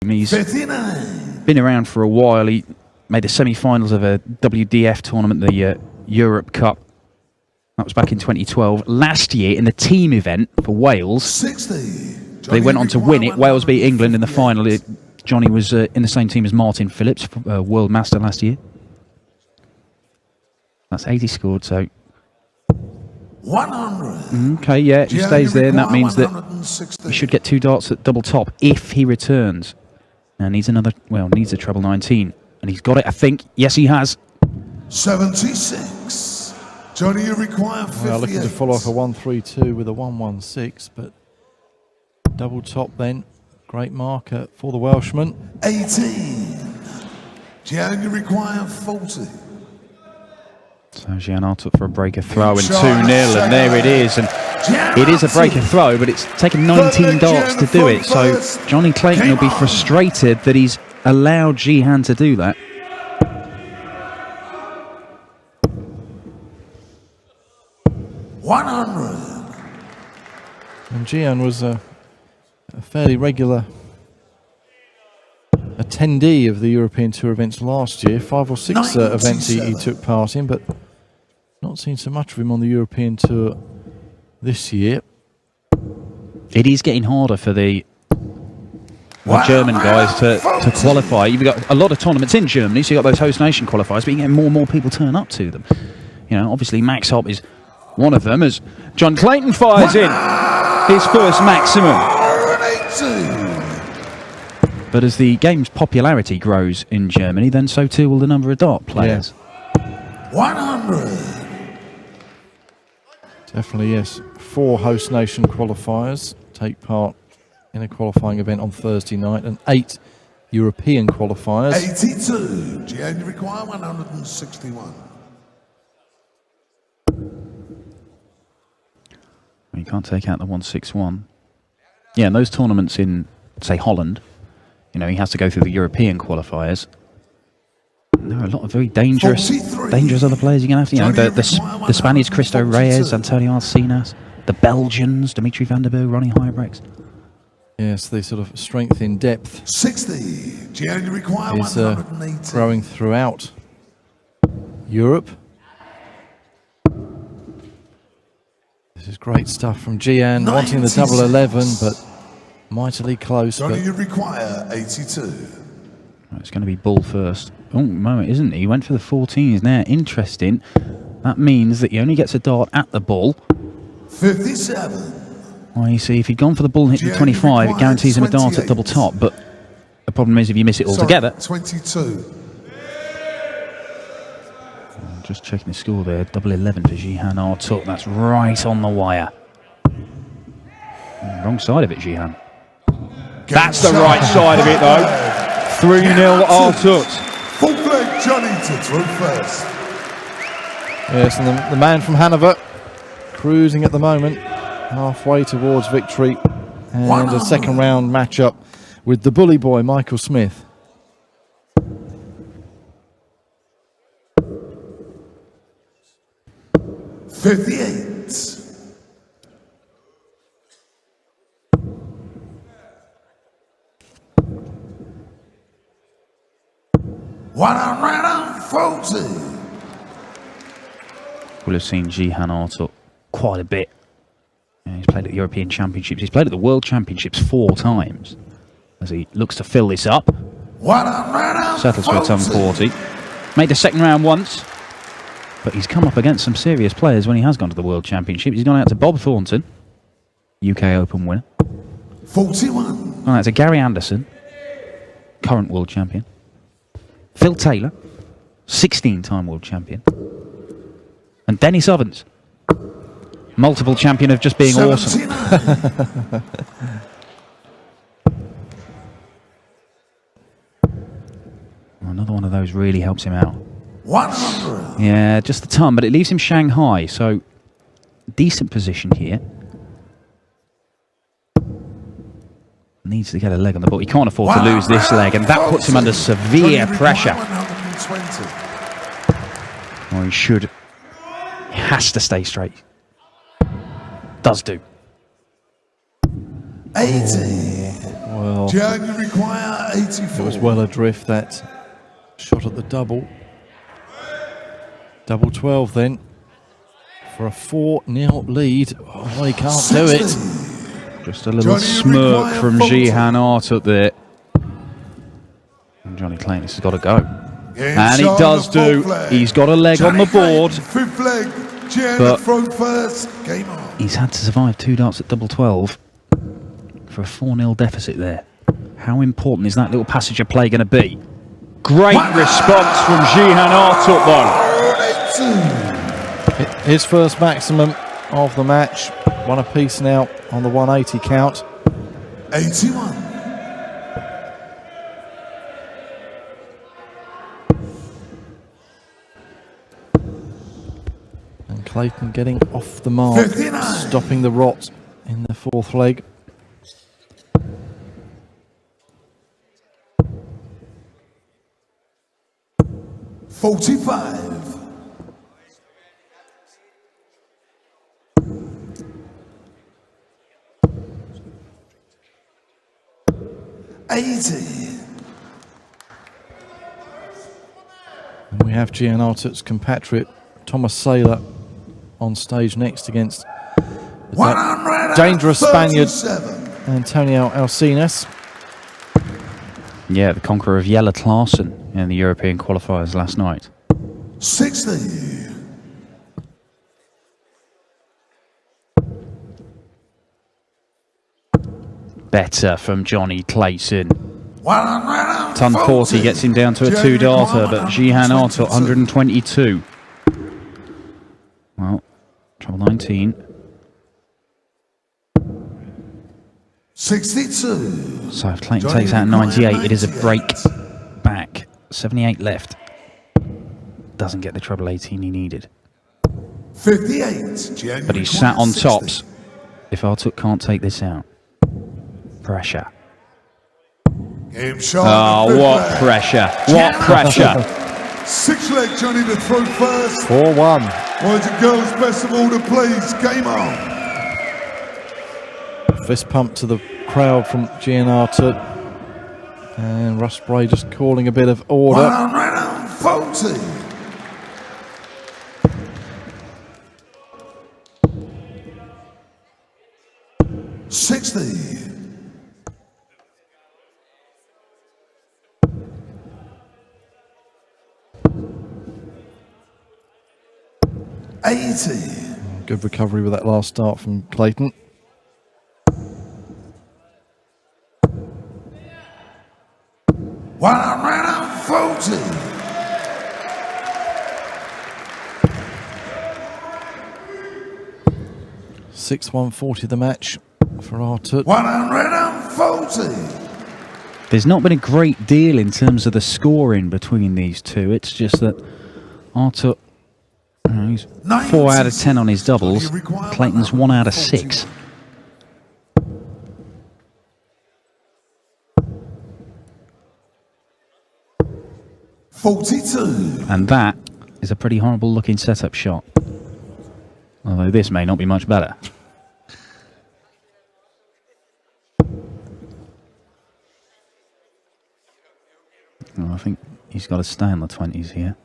He's 59. been around for a while. He made the semi-finals of a WDF tournament, the Europe Cup. That was back in 2012. Last year, in the team event for Wales, 60. they went on to win it. Wales beat England in the final. Johnny was in the same team as Martin Phillips, World Master last year. That's 80 scored, so... 100. Okay, yeah, he stays there, and that means that 160. he should get 2 darts at double top if he returns. And needs another, well, needs a treble 19. And he's got it, I think. Yes, he has. 76. Johnny, you require 58. Well, looking to follow off a 132 with a 116, but double top then. Great marker for the Welshman. 18. Jyhan, you require 40. So Jyhan Artut for a breaker throw and 2-0, and there it is. And it is a breaker throw, but it's taken 19 darts to do it. So Johnny Clayton will be frustrated that he's allowed Jyhan to do that. And Jyhan was a fairly regular attendee of the European Tour events last year. 5 or 6 events he took part in, but not seen so much of him on the European Tour this year. It is getting harder for the German guys to qualify. You've got a lot of tournaments in Germany, so you've got those host nation qualifiers, but you get more and more people turn up to them. You know, obviously Max Hopp is one of them, as John Clayton fires in his first maximum. But as the game's popularity grows in Germany, then so too will the number of dart players. Yeah. 100. Definitely, yes. 4 host nation qualifiers take part in a qualifying event on Thursday night, and 8 European qualifiers. 82. Jyhan, you require 161. You can't take out the 161. Yeah, and those tournaments in, say, Holland, you know, he has to go through the European qualifiers. And there are a lot of very dangerous other players you're going to have to, you know, the Spaniards, Cristo Reyes, Antonio Alcinas, the Belgians, Dimitri van der Berg, Ronnie Huybrechts. Yes, the sort of strength in depth 60. Jyhan, you require is 180. growing throughout Europe. This is great stuff from Jyhan, wanting the double 11, but mightily close. Johnny, you require 82. It's going to be bull first. Oh, no, it isn't. He went for the 14s now. Interesting. That means that he only gets a dart at the bull. 57. Well, you see, if he'd gone for the bull and hit the 25, it guarantees him a dart at double top. But the problem is if you miss it altogether. 22. Just checking the score there. Double 11 for Jyhan Artut. That's right on the wire. Wrong side of it, Jyhan. That's the right side of it, though. 3-0 Artut. Full leg Johnny to throw first. Yes, and the man from Hanover cruising at the moment, halfway towards victory, and a second round matchup with the bully boy Michael Smith. We'll have seen Jyhan Artut quite a bit. Yeah, he's played at the European Championships. He's played at the World Championships 4 times. As he looks to fill this up. Settles for a ton 40. Made the second round once. But he's come up against some serious players when he has gone to the World Championships. He's gone out to Bob Thornton, UK Open winner. 41. Gone out to Gary Anderson, current world champion. Phil Taylor, 16-time world champion. And Dennis Ovens, multiple champion of just being awesome. Another one of those really helps him out. 100. Yeah, just the ton, but it leaves him Shanghai, so decent position here. Needs to get a leg on the ball. He can't afford to lose this leg, and that puts him under severe pressure. Or he should. He has to stay straight. Does do. 80. Well, Well, Jyhan, you require 84. it was well adrift, that shot at the double. Double 12 then for a 4-0 lead. Oh, he can't do it. Just a little smirk from Jyhan Artut there. And Johnny Clayton has got to go. And he does do. He's got a leg on the board. Fifth leg. Jyhan But throw first. Game on. he's had to survive 2 darts at double 12 for a 4-0 deficit there. How important is that little passage of play going to be? Great response from Jyhan Artut though. His first maximum of the match. One apiece now on the 180 count. 81. And Clayton getting off the mark, 59. stopping the rot in the 4th leg. $45. 80. And we have Jyhan Artut's compatriot Thomas Saylor on stage next against the dangerous Spaniard Antonio Alcinas. Yeah, the conqueror of Jelle Klaassen in the European qualifiers last night. 60. Better from Johnny Clayton. 140. Ton 40 gets him down to a 2-darter, but Jyhan Artut 122. Well, trouble 19. 62. So if Clayton takes out 98, it is a break back. 78 left. Doesn't get the treble 18 he needed. 58. But he's sat on tops. If Artut can't take this out. Pressure. Game shot. Oh, what pressure. What pressure. 6 leg Johnny to throw first. 4-1. Boys and girls, best of all the plays. Game on. Fist pump to the crowd from Jyhan Artut. And Russ Bray just calling a bit of order. 140. 60. 80. Good recovery with that last start from Clayton. 140. 6-1-40 the match for Artut. 140. There's not been a great deal in terms of the scoring between these two. It's just that Artut, he's 4 out of 10 on his doubles. Clayton's 1 out of 6. $42. And that is a pretty horrible looking setup shot. Although this may not be much better. Well, I think he's got to stay in the 20s here.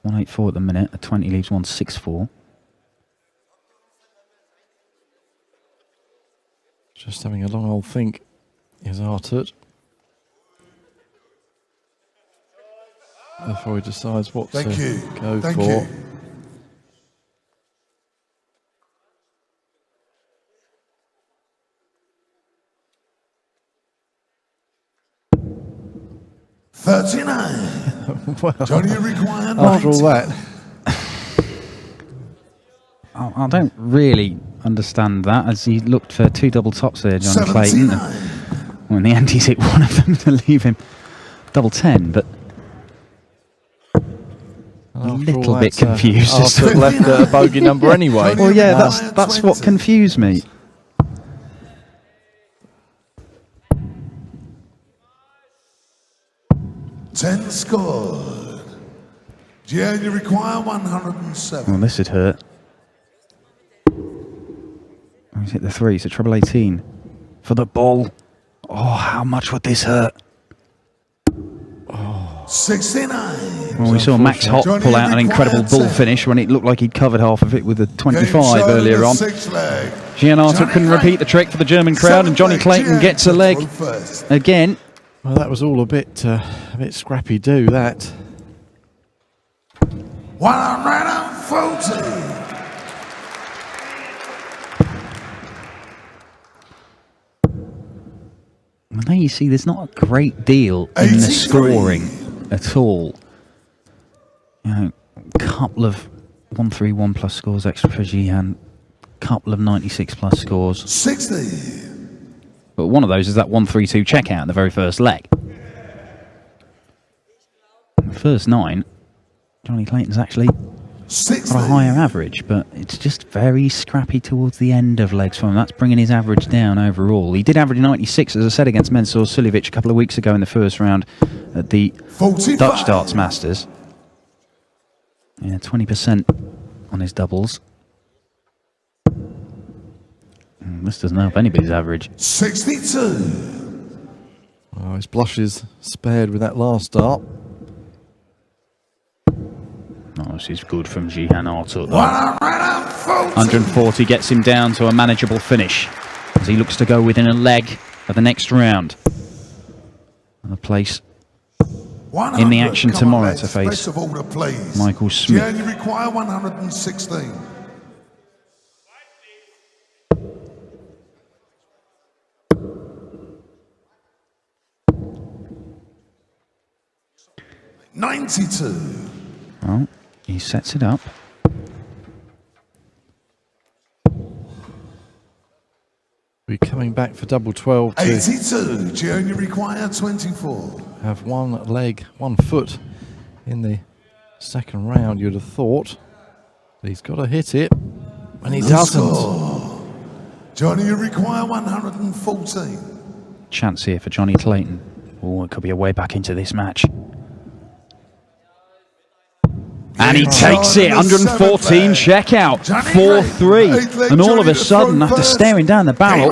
184 at the minute. A 20 leaves 164. Just having a long old think is Artut. Before he decides what to go Thank for. you. $39. Well, Johnny required after all that, I don't really understand that, as he looked for 2 double tops there, Johnny Clayton. Well, in the end, he's hit one of them to leave him double 10, but a little bit confused. Artut left a bogey number anyway. Well, yeah, that's what confused me. $10 scored. Jyhan, you require 107. Well, this would hurt. He's hit the 3, so treble 18. for the ball. Oh, how much would this hurt? 69. Well, we saw Max Hopp pull out an incredible bull finish when it looked like he'd covered half of it with a 25 earlier on. Jyhan Artut couldn't repeat the trick for the German crowd, and Johnny Clayton gets a leg again. Well, that was all a bit scrappy do, that. 140. Well, there you see, there's not a great deal in the scoring at all. You know, a couple of 131 plus scores extra for Jyhan, couple of 96 plus scores. 60. But one of those is that 132 checkout in the very first leg. The first 9, Johnny Clayton's actually got a higher average, but it's just very scrappy towards the end of legs for him. That's bringing his average down overall. He did average 96, as I said, against Mensur Suljovic a couple of weeks ago in the first round at the 45. Dutch Darts Masters. Yeah, 20% on his doubles. This doesn't help anybody's average. 62. Oh, his blushes spared with that last dart. Oh, this is good from Jyhan Artut, though. 140 gets him down to a manageable finish as he looks to go within a leg of the next round. And a place in the action tomorrow to face Michael Smith. Jyhan, you require 116. $92. Well, he sets it up. We're coming back for double 12 to 82. Jyhan, you require 24. have one leg, 1 foot in the second round, you'd have thought. But he's got to hit it, and he doesn't. Johnny, you require 114. Chance here for Johnny Clayton. Oh, it could be a way back into this match. And he takes it, 114 checkout, 4-3. And all of a sudden, after staring down the barrel,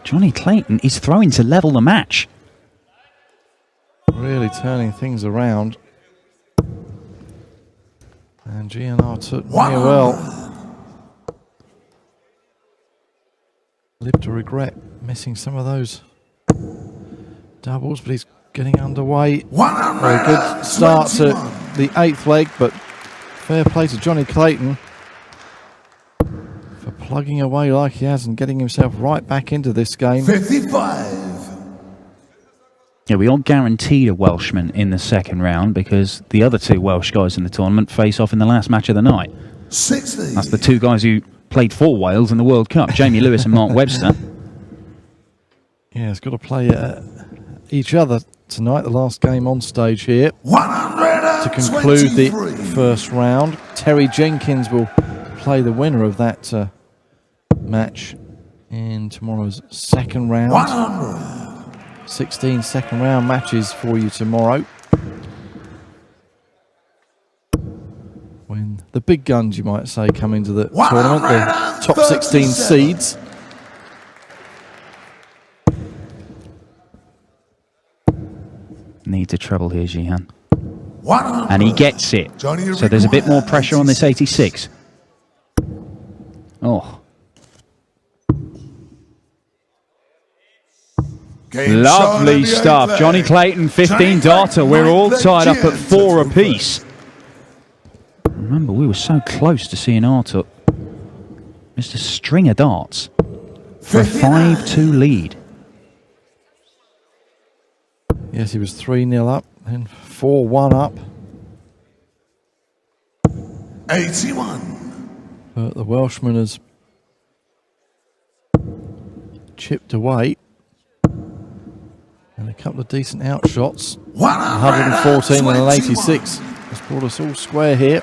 Johnny Clayton is throwing to level the match. Really turning things around. And Jyhan Artut may well live to regret missing some of those doubles, but he's getting underway. Very good start to the 8th leg, but fair play to Johnny Clayton for plugging away like he has and getting himself right back into this game. 55. Yeah, we are guaranteed a Welshman in the second round because the other 2 Welsh guys in the tournament face off in the last match of the night. 60. That's the 2 guys who played for Wales in the World Cup, Jamie Lewis and Mark Webster. Yeah, it's got to play each other tonight, the last game on stage here. To conclude the first round, Terry Jenkins will play the winner of that match in tomorrow's second round. 16 second round matches for you tomorrow, when the big guns, you might say, come into the tournament, the top 16 seeds. Needs a treble here, Jyhan. And he gets it. So there's a bit more pressure on this 86. Oh. Lovely stuff. Johnny Clayton, 15 darter. We're all tied up at 4 apiece. Remember, we were so close to seeing Artut just a string of darts for a 5-2 lead. Yes, he was 3-0 up, then 4-1 up. 81. But the Welshman has chipped away. And a couple of decent outshots. 114 and an 86. That's brought us all square here.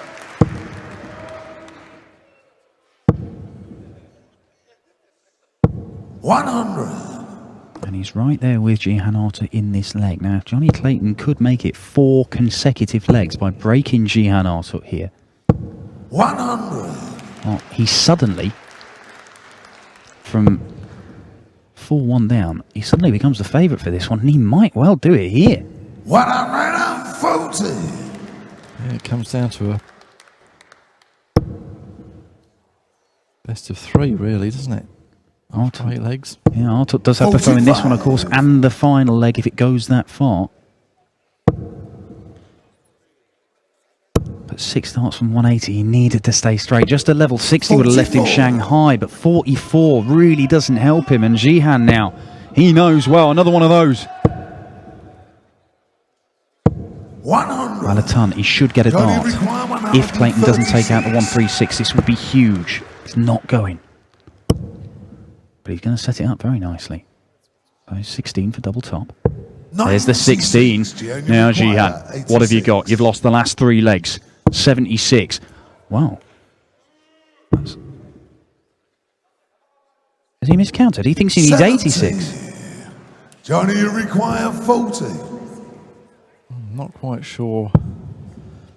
And he's right there with Jyhan Artut in this leg. Now, Johnny Clayton could make it 4 consecutive legs by breaking Jyhan Artut here. 100. Well, he suddenly, from 4-1 down. He suddenly becomes the favourite for this one, and he might well do it here. 140. Yeah, it comes down to a best of 3, really, doesn't it? After 8 legs. Yeah, Artut does have to throw in this one, of course, and the final leg if it goes that far. But 6 starts from 180, he needed to stay straight. Just a level 60 would have left him Shanghai, but 44 really doesn't help him. And Jyhan now, he knows well, another one of those. 100. Well, a ton, he should get a dart. If Clayton doesn't take out the 136, this would be huge. It's not going. But he's going to set it up very nicely. So 16 for double top. There's the 16. Now, Jyhan, what have you got? You've lost the last 3 legs. 76. Wow. Has he miscounted? He thinks he needs 86. Johnny, you require 40. I'm not quite sure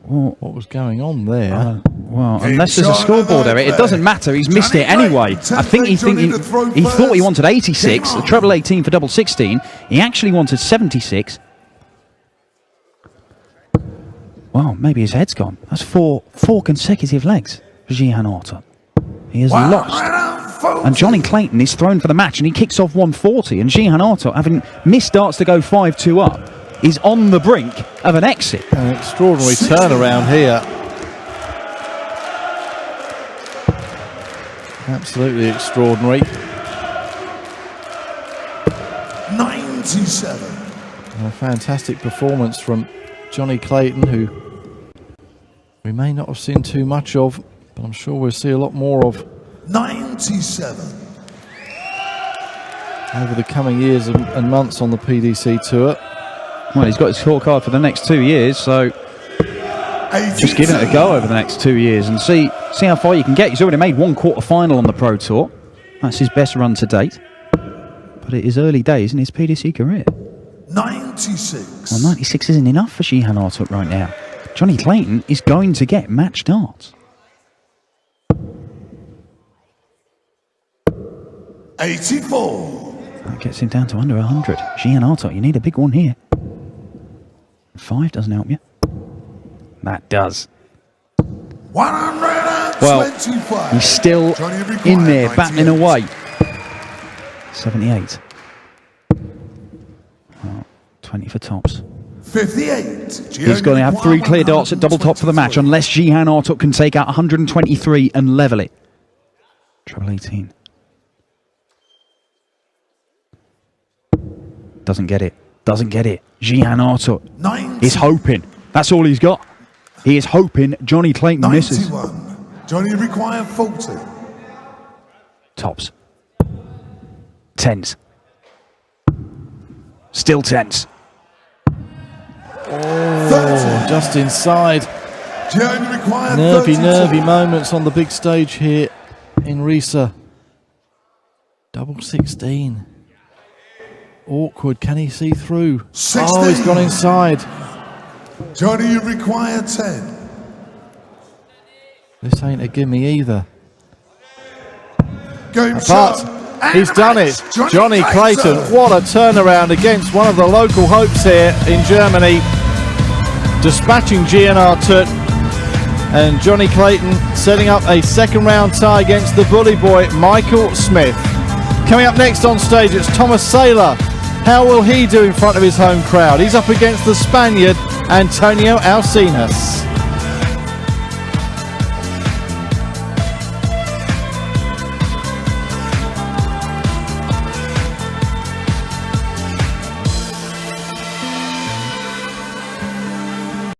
what was going on there. Well, unless there's a scoreboard error, it doesn't matter. He's missed it anyway. I think he thought he wanted 86, a treble 18 for double 16. He actually wanted 76. Well, maybe his head's gone. That's four consecutive legs for Jyhan Artut. He has lost. And Johnny Clayton is thrown for the match, and he kicks off 140. And Jyhan Artut, having missed darts to go 5-2 up, is on the brink of an exit. An extraordinary turnaround here. Absolutely extraordinary. 97. A fantastic performance from Johnny Clayton, who we may not have seen too much of, but I'm sure we'll see a lot more of 97 over the coming years and months on the PDC tour. Well, he's got his scorecard for the next 2 years, so just giving it a go over the next 2 years and see how far you can get. He's already made 1 quarter-final on the Pro Tour. That's his best run to date. But it is early days in his PDC career. 96. Well, 96 isn't enough for Jyhan Artut right now. Johnny Clayton is going to get match darts. 84. That gets him down to under 100. Jyhan Artut, you need a big one here. 5 doesn't help you. That does. 125. Well, he's still in there, battling away. 78. Well, 20 for tops. 58. He's going to have 3 clear darts at double top for the match, unless Jyhan Artut can take out 123 and level it. Treble 18. Doesn't get it. Doesn't get it. Jyhan Artut is hoping. That's all he's got. He is hoping Johnny Clayton misses. 91. Johnny require 40. Tops. 10s. Still 10s. Oh, just inside. Nervy moments on the big stage here in Riesa. Double 16. Awkward. Can he see through? 16. Oh, he's gone inside. Johnny, you require 10. This ain't a gimme either. Game But shot. he's done it. Johnny Clayton. What a turnaround against one of the local hopes here in Germany. Dispatching Jyhan Artut. And Johnny Clayton setting up a second round tie against the bully boy, Michael Smith. Coming up next on stage, it's Thomas Saylor. How will he do in front of his home crowd? He's up against the Spaniard, Antonio Alcinas.